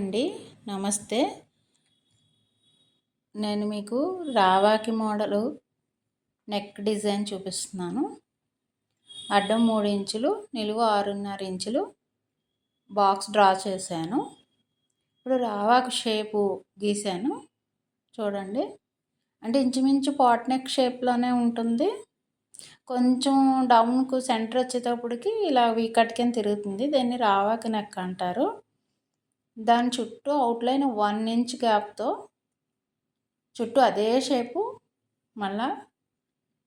అండి. నమస్తే. నేను మీకు రావాకి మోడలు నెక్ డిజైన్ చూపిస్తున్నాను. అడ్డం 3 ఇంచులు, నిలువు 6.5 ఇంచులు బాక్స్ డ్రా చేశాను. ఇప్పుడు రావాకు షేపు గీశాను చూడండి. అంటే ఇంచుమించు పాట్ నెక్ షేప్లోనే ఉంటుంది. కొంచెం డౌన్కు సెంటర్ వచ్చేటప్పటికి ఇలా వీ కట్ కింద తిరుగుతుంది. దీన్ని రావాకి నెక్ అంటారు. దాని చుట్టూ అవుట్లైన్ 1 ఇంచ్ గ్యాప్తో చుట్టూ అదే షేపు మళ్ళా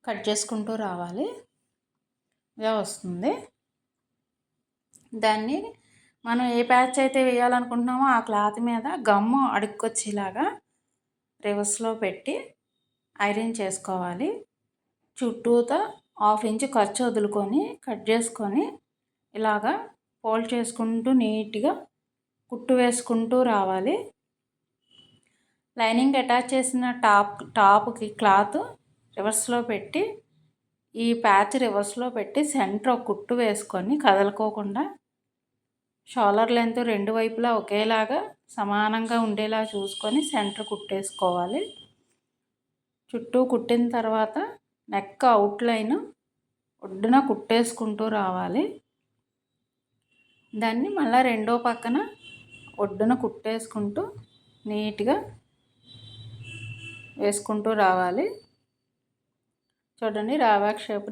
కట్ చేసుకుంటూ రావాలి. ఇలా వస్తుంది. దాన్ని మనం ఏ ప్యాచ్ అయితే వేయాలనుకుంటున్నామో ఆ క్లాత్ మీద గమ్ము అడుక్కొచ్చేలాగా రివర్స్లో పెట్టి ఐరన్ చేసుకోవాలి. చుట్టూతా 1/2 ఇంచ్ ఖర్చు వదులుకొని కట్ చేసుకొని ఇలాగా ఫోల్డ్ చేసుకుంటూ నీట్గా కుట్టు వేసుకుంటూ రావాలి. లైనింగ్ అటాచ్ చేసిన టాప్కి క్లాత్ రివర్స్లో పెట్టి ఈ ప్యాచ్ రివర్స్లో పెట్టి సెంటర్ ఒక కుట్టు వేసుకొని కదలుకోకుండా షోల్డర్ లెంత్ 2 వైపులా ఒకేలాగా సమానంగా ఉండేలా చూసుకొని సెంటర్ కుట్టేసుకోవాలి. చుట్టూ కుట్టిన తర్వాత నెక్ అవుట్లైన్ ఒడ్డున కుట్టేసుకుంటూ రావాలి. దాన్ని మళ్ళీ రెండో పక్కన ఒడ్డున కుట్టేసుకుంటూ నీట్గా వేసుకుంటూ రావాలి. చూడండి రావాక్ షేప్